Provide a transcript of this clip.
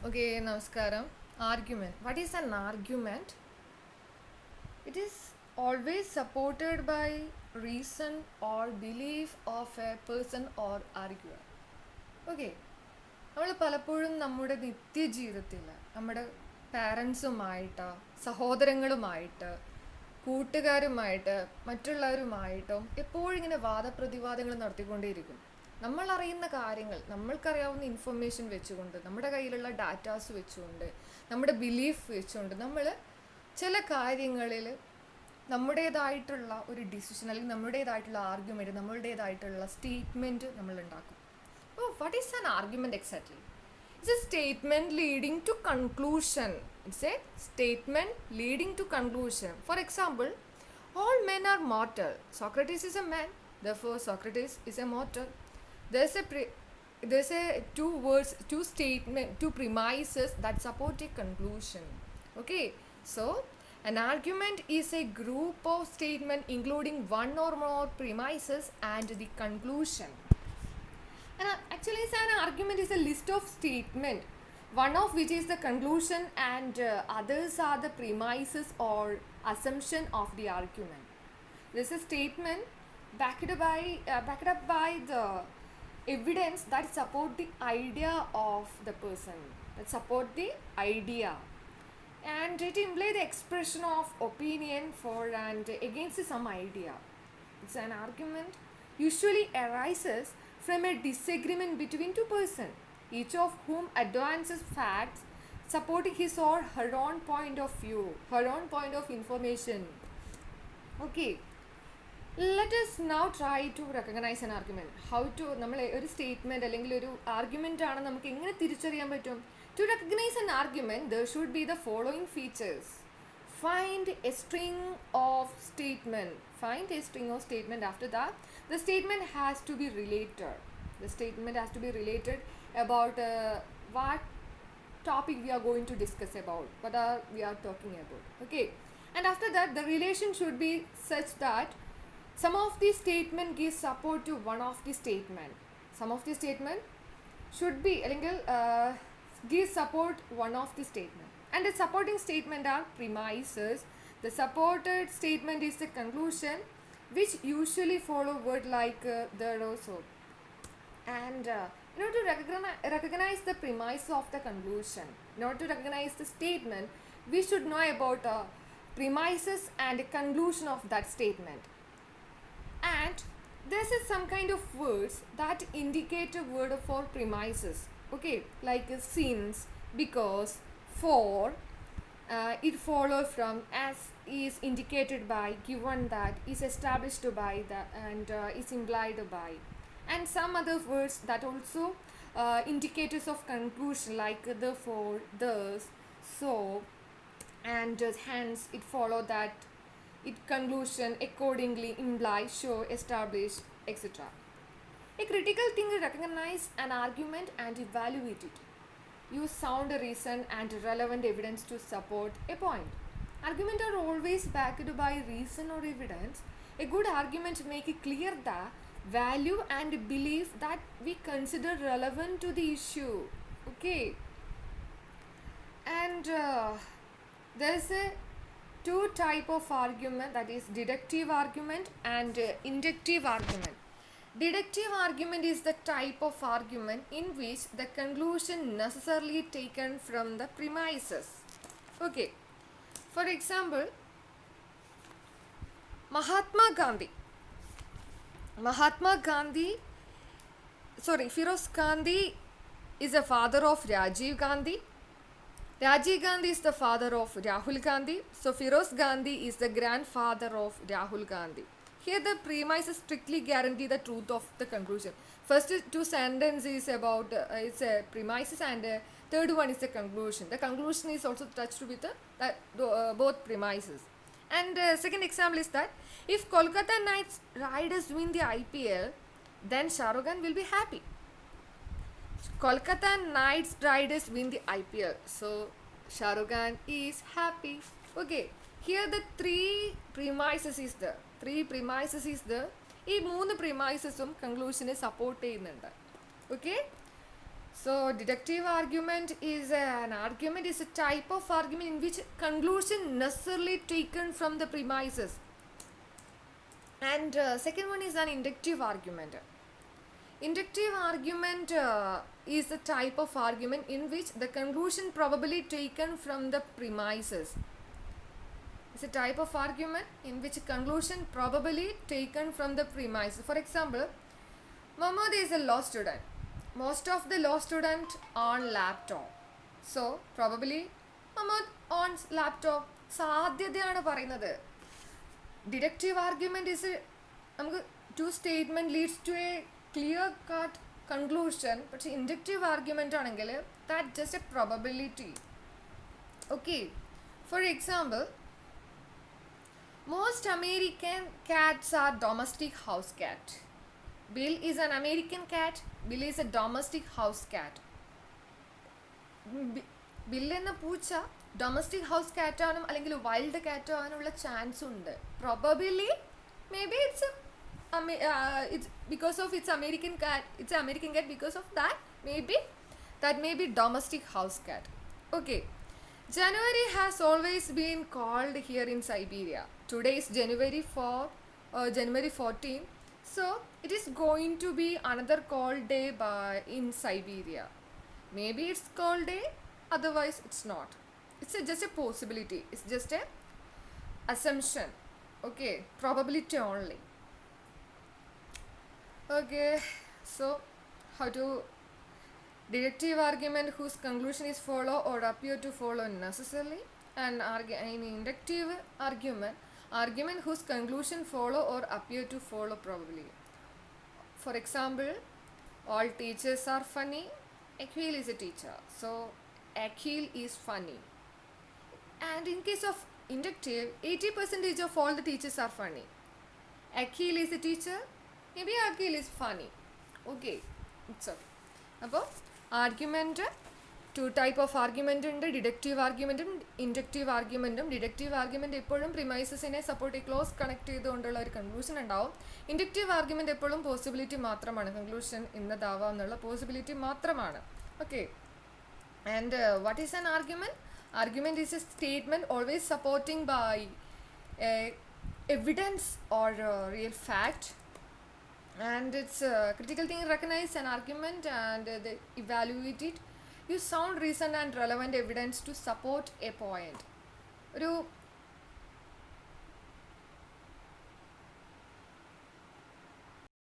Okay, Namaskaram. Argument. What is an argument? It is always supported by reason or belief of a person or arguer. Okay, നമ്മൾ പലപ്പോഴും നമ്മുടെ നിത്യജീവിതത്തിൽ നമ്മുടെ പാരൻസുമായിട്ട്, സഹോദരങ്ങളുമായിട്ട്, കൂട്ടുകാരുമായിട്ട്, മറ്റുള്ളവരുമായിട്ടും എപ്പോഴും ഇങ്ങനെ വാദപ്രതിവാദങ്ങൾ നടത്തിക്കൊണ്ടേയിരിക്കും. നമ്മൾ അറിയുന്ന കാര്യങ്ങൾ, നമ്മൾക്കറിയാവുന്ന ഇൻഫർമേഷൻ വെച്ചുകൊണ്ട്, നമ്മുടെ കയ്യിലുള്ള ഡാറ്റാസ് വെച്ചുകൊണ്ട്, നമ്മുടെ ബിലീഫ് വെച്ചുകൊണ്ട് നമ്മൾ ചില കാര്യങ്ങളിൽ നമ്മുടേതായിട്ടുള്ള ഒരു ഡിസിഷൻ അല്ലെങ്കിൽ നമ്മുടേതായിട്ടുള്ള ആർഗ്യുമെൻറ്റ്, നമ്മളുടേതായിട്ടുള്ള സ്റ്റേറ്റ്മെൻറ്റ് നമ്മൾ ഉണ്ടാക്കും. Oh, what is an argument exactly? It's a statement leading to conclusion. It's a statement leading to conclusion. For example, all men are mortal. Socrates is a man. Therefore, Socrates is a mortal. There's a two words, two statement, two premises that support a conclusion. Okay, so an argument is a group of statement including one or more premises and the conclusion. And actually, an argument is a list of statement, one of which is the conclusion and others are the premises or assumption of the argument. This is a statement backed up by the evidence that support the idea of the person, that support the idea, and it implies the expression of opinion for and against some idea. It's an argument usually arises from a disagreement between two persons, each of whom advances facts supporting his or her own point of view, her own point of information. Okay, let us now try to recognize an argument. How to നമ്മൾ ഒരു statement അല്ലെങ്കിൽ ഒരു argument ആണ് നമുക്ക് എങ്ങനെ തിരിച്ചറിയാൻ പറ്റും? To recognize an argument, there should be the following features. Find a string of statement. Find a string of statement. After that, the statement has to be related. The statement has to be related about what topic we are going to discuss about, what are we are talking about. Okay, and after that, the relation should be such that some of the statement gives support to one of the statement. Some of the statement should be give support one of the statement, and the supporting statement are premises. The supported statement is the conclusion, which usually follow word like there also. And in order to recognize the premise of the conclusion, in order to recognize the statement, we should know about premises and conclusion of that statement. And this is some kind of words that indicate a word for premises. Okay, like since, because, for, it follows from, as is indicated by, given that, is established by, that, and is implied by, and some other words that also indicators of conclusion like therefore, thus, so, and hence it follow that, it conclusion, accordingly, imply, show, establish, etc. A critical thinker recognizes an argument and evaluate it. Use sound reason and relevant evidence to support a point. Arguments are always backed by reason or evidence. A good argument makes it clear the value and belief that we consider relevant to the issue. Okay, and there's a two type of argument, that is deductive argument and inductive argument. Deductive argument is the type of argument in which the conclusion necessarily taken from the premises. Okay, for example, Mahatma Gandhi, Firoz Gandhi is the father of Rajiv Gandhi. Rajiv Gandhi is the father of Rahul Gandhi. So Firoz Gandhi is the grandfather of Rahul Gandhi. Here the premises strictly guarantee the truth of the conclusion. First two sentences is about it's a premises, and third one is the conclusion. The conclusion is also touched with both premises. And second example is that if Kolkata Knight Riders win the IPL, then Shah Rukh Khan will be happy. Kolkata Knight Riders win the IPL, so Shah Rukh Khan is happy. Okay, here the three premises is there. ഈ മൂന്ന് പ്രിമൈസസും കൺക്ലൂഷനെ support ചെയ്യുന്നുണ്ട്. Okay, So deductive argument is a type of argument in which conclusion necessarily taken from the premises. And second one is an inductive argument. Inductive argument is a type of argument in which the conclusion probably taken from the premises. It's a type of argument in which conclusion probably taken from the premises. For example, Mohammed is a law student. Most of the law students on laptop. So probably Mohammed on laptop. സാധ്യതയാണ് പറയുന്നത്. Deductive argument is നമുക്ക് two statement leads to a clear cut conclusion. പക്ഷേ inductive argument ആണെങ്കിൽ that just a probability. Okay. For example, most American cats are domestic house cat. Bill is an American cat. Bill is a domestic house cat. Bill എന്ന പൂച്ച domestic house കാറ്റ് ആവാനും അല്ലെങ്കിൽ wild കാറ്റ് ആവാനുള്ള chance ഉണ്ട്. Probably may be it's because of its American cat. It's an American cat because of that. Maybe that may be domestic house cat. Okay. January has always been called here in Siberia. Today is January 14. So it is going to be another cold day in Siberia. Maybe it's cold day, otherwise it's not. It's just a possibility. It's just a assumption. Okay, probability only. Okay, so how to deductive argument whose conclusion is follow or appear to follow necessarily, and in inductive argument whose conclusion follow or appear to follow probably. For example, all teachers are funny. Akhil is a teacher, so Akhil is funny. And in case of inductive, 80% of all the teachers are funny. Akhil is a teacher. Maybe Akhil is funny. Okay, it's okay. അപ്പോൾ argument two type of argument ഉണ്ട്. Deductive ആർഗ്യുമെൻറ്റും inductive ആർഗ്യുമെൻറ്റും. Deductive argument എപ്പോഴും പ്രിമൈസസിനെ support close connect ചെയ്തുകൊണ്ടുള്ള ഒരു conclusion ഉണ്ടാവും. Inductive argument എപ്പോഴും പോസിബിലിറ്റി മാത്രമാണ്. കൺക്ലൂഷൻ ഇന്നതാവാം എന്നുള്ള പോസിബിലിറ്റി മാത്രമാണ്. Okay. And what is an argument? Argument is a statement always supporting by evidence or real fact, and it's critical thing recognize an argument and they evaluate it, use sound reason and relevant evidence to support a point. ഒരു